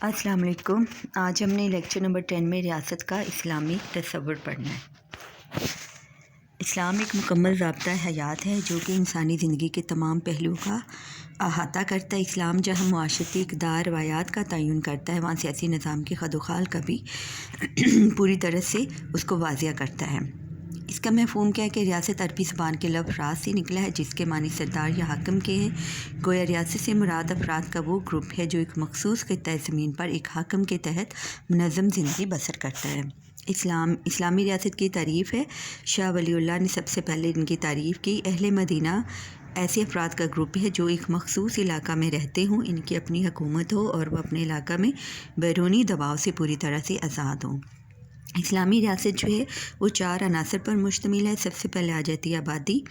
अस्सलाम वालेकुम। आज हमने लेक्चर नंबर 10 में रियासत का इस्लामी तस्वुर पढ़ना है। इस्लाम एक मुकम्मल ज़ाब्ता हयात है जो कि इंसानी ज़िंदगी के तमाम पहलुओं का अहाता करता है। इस्लाम जहाँ मुआशरती इक़दार रवायात का तयन करता है, वहाँ सियासी निज़ाम की खदोखाल का भी पूरी तरह से उसको वाज़िया करता है। इसका मफ़हूम क्या है कि रियासत अरबी ज़बान के लफ्ज़ रास से निकला है, जिसके मानी सरदार या हाकिम के हैं। गोया रियासत से मुराद अफराद का वो ग्रुप है जो एक मखसूस खित्ता ज़मीन पर एक हाकिम के तहत मुनज़्ज़म ज़िंदगी बसर करता है। इस्लामी रियासत की तारीफ़ है। शाह वलीउल्लाह ने सबसे पहले इनकी तारीफ़ की। अहले मदीना ऐसे अफराद का ग्रुप है जो एक मखसूस इलाका में रहते हों, इनकी अपनी हुकूमत हो और वह अपने इलाका में बैरूनी दबाव से पूरी तरह से आज़ाद हों। इस्लामी रियासत जो है वो 4 अनासर पर मुश्तमिल है। सबसे पहले आ जाती है आबादी।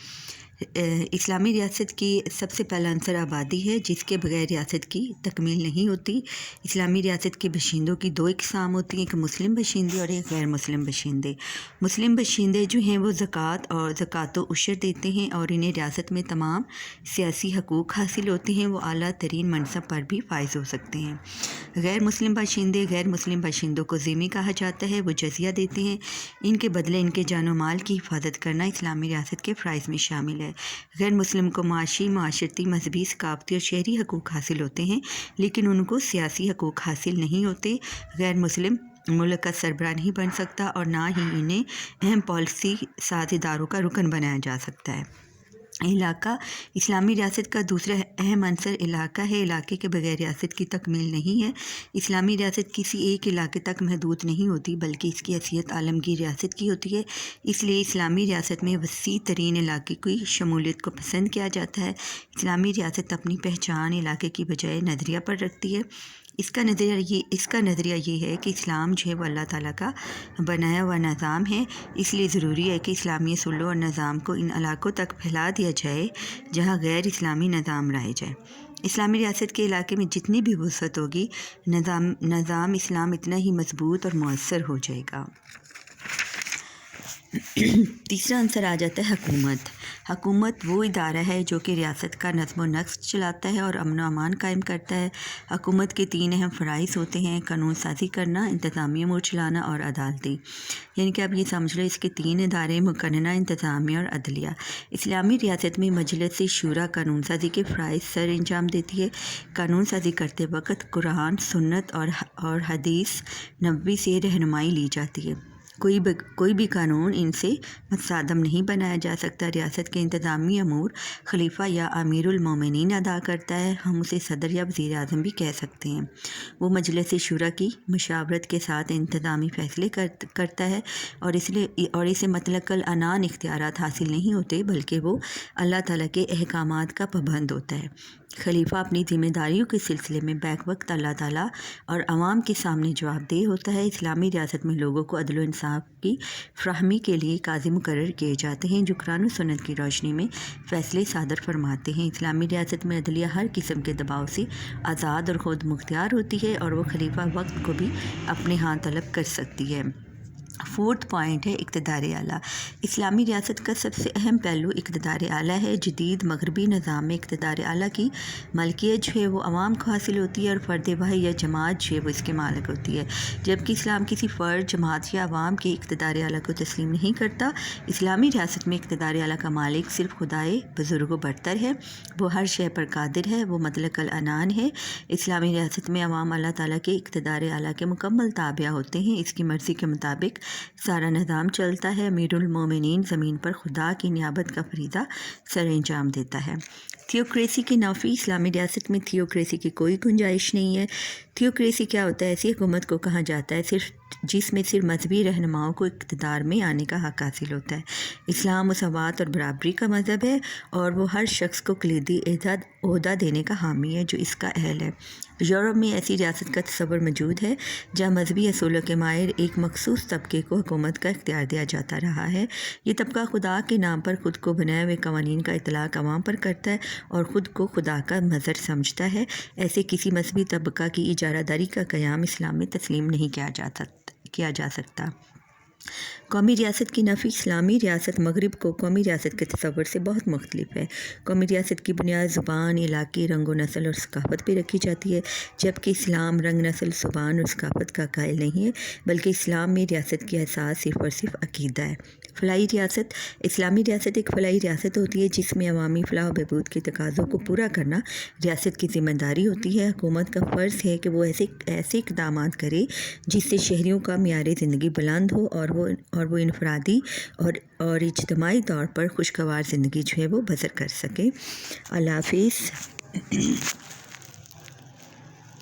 इस्लामी रियासत की सबसे पहला अंसर आबादी है, जिसके बगैर रियासत की तकमील नहीं होती। इस्लामी रियासत के बशिंदों की 2 इक़साम होती हैं, एक मुस्लिम बशिंदे और एक गैर मुस्लिम बशिंदे। मुस्लिम बशिंदे जो हैं वो ज़कात और ज़कात व उशर देते हैं और इन्हें रियासत में तमाम सियासी हकूक़ हासिल होते हैं। वो आला तरीन मनसब पर भी फाइज़ हो सकते हैं। गैर मुस्लिम बाशिंदों को ज़िम्मी कहा जाता है। वो जज़िया देते हैं, इनके बदले इनके जानो माल की हिफाजत करना इस्लामी रियासत के फ़राइज़ में शामिल है। गैर मुस्लिम को माशी, माशरती, मजहबी, सकाफ़ती और शहरी हकूक़ हासिल होते हैं, लेकिन उनको सियासी हकूक़ हासिल नहीं होते। गैर मुस्लिम मुल्क का सरबराह नहीं बन सकता और ना ही इन्हें अहम पॉलिसी साज़ इदारों का रुकन बनाया जा सकता है। इलाका इस्लामी रियासत का दूसरा अहम अंसर इलाका है। इलाके के बगैर रियासत की तकमील नहीं है। इस्लामी रियासत किसी एक इलाके तक महदूद नहीं होती, बल्कि इसकी हैसियत आलमगीर रियासत की होती है। इसलिए इस्लामी रियासत में वसी तरीन इलाके की शमूलियत को पसंद किया जाता है। इस्लामी रियासत अपनी पहचान इलाके की बजाय नज़रिया पर रखती है। इसका नज़रिया ये है कि इस्लाम जो है वो अल्लाह ताला का बनाया हुआ निज़ाम है। इसलिए ज़रूरी है कि इस्लामी असूलों और निज़ाम को इन इलाकों तक फैला दिया जाए जहाँ गैर इस्लामी निज़ाम लाए जाए। इस्लामी रियासत के इलाके में जितनी भी वसअत होगी, निज़ाम इस्लाम इतना ही मजबूत और मुअस्सर हो जाएगा। तीसरा आंसर आ जाता है हुकूमत। हुकूमत वो इदारा है जो कि रियासत का नज़्म व नस्क़ चलाता है और अमन व अमान कायम करता है। हुकूमत के 3 अहम फ़राइज़ होते हैं: कानून साज़ी करना, इंतज़ामी अमूर चलाना और अदालती। यानी कि आप ये समझ लो, इसके 3 इदारे मुक़न्नना, इंतज़ामिया और अदलिया। इस्लामी रियासत में मजलिस शूरा कानून साज़ी के फ़राइज़ सर अंजाम देती है। कानून साज़ी करते वक्त कुरान, सुन्नत और हदीस नबवी से रहनुमाई ली जाती है। कोई भी कानून इनसे मुतसादम नहीं बनाया जा सकता। रियासत के इंतज़ामी अमूर खलीफा या अमीरुल मोमिनीन अदा करता है। हम उसे सदर या वज़ीर आज़म भी कह सकते हैं। वो मजलिस शूरा की मशावरत के साथ इंतज़ामी फ़ैसले करता है और इसे मतलक़ल अनान इख्तियारात हासिल नहीं होते, बल्कि वो अल्लाह ताला के अहकामात का पाबंद होता है। खलीफा अपनी ज़िम्मेदारियों के सिलसिले में बैक वक्त अल्लाह ताला और अवाम के सामने जवाबदेह होता है। इस्लामी रियासत में लोगों को अदल व इंसाफ की फ़राहमी के लिए काज़ी मुकर्रर किए जाते हैं, जो कुरान व सुन्नत की रोशनी में फ़ैसले सादर फरमाते हैं। इस्लामी रियासत में अदलिया हर किस्म के दबाव से आज़ाद और ख़ुद मुख्तियार होती है और वह खलीफा वक्त को भी अपने हाथ तलब कर सकती है। 4th पॉइंट है इक़्तिदार आला। इस्लामी रियासत का सबसे अहम पहलू इक़्तिदार आला है। जदीद मगरबी निज़ाम में इक़्तिदार आला की मलकियत जो है वो अवाम को हासिल होती है और फ़र्द वाहिद या जमात जो है वो इसके मालिक होती है, जबकि इस्लाम किसी फ़र्द, जमात या अवाम के इक़्तिदार आला को तस्लीम नहीं करता। इस्लामी रियासत में इक़्तिदार आला का मालिक सिर्फ खुदाए बुज़ुर्ग बरतर है। वो हर शय पर कादिर है, वो मतलक़ल अनान है। इस्लामी रियासत में अवाम अल्लाह ताला के इक़्तिदार आला के मुकम्मल ताबिया होते हैं। इसकी मर्ज़ी के मुताबिक सारा निज़ाम चलता है। अमीरुल मोमिनीन ज़मीन पर खुदा की नियाबत का फरीज़ा सर अंजाम देता है। थियोक्रेसी की नाफ़ी। इस्लामी रियासत में थियोक्रेसी की कोई गुंजाइश नहीं है। थियोक्रेसी क्या होता है? ऐसी हुकूमत को कहा जाता है जिसमें सिर्फ मजहबी रहनुमाओं को इक़्तिदार में आने का हक़ हासिल होता है। इस्लाम मसवात और बराबरी का मज़हब है और वो हर शख्स को कलीदी ओहदा देने का हामी है जो इसका अहल है। यूरोप में ऐसी रियासत का तस्वर मौजूद है जहाँ मजहबी असूलों के माहिर एक मखसूस तबके को हुकूमत का इख्तियार दिया जाता रहा है। ये तबका खुदा के नाम पर ख़ुद को बनाए हुए कवानीन का इतलाक़ अवाम पर करता है और ख़ुद को खुदा का मज़हर समझता है। ऐसे किसी मजहबी तबका की इजारादारी का क़याम इस्लाम में तस्लीम नहीं किया जा सकता। قومی ریاست کی نفی اسلامی ریاست مغرب کو قومی ریاست کے تصور سے بہت مختلف ہے۔ قومی ریاست کی بنیاد زبان، علاقے، رنگ و نسل اور ثقافت پہ رکھی جاتی ہے، جبکہ اسلام رنگ، نسل، زبان اور ثقافت کا قائل نہیں ہے، بلکہ اسلام میں ریاست کی اساس صرف اور صرف عقیدہ ہے۔ فلاحی ریاست اسلامی ریاست ایک فلاحی ریاست ہوتی ہے جس میں عوامی فلاح و بہبود کے تقاضوں کو پورا کرنا ریاست کی ذمہ داری ہوتی ہے۔ حکومت کا فرض ہے کہ وہ ایسے اقدامات کرے جس سے شہریوں کا معیار زندگی بلند ہو اور وہ انفرادی اور اجتماعی طور پر خوشگوار زندگی جو ہے وہ بسر کر سکے۔ اللہ حافظ۔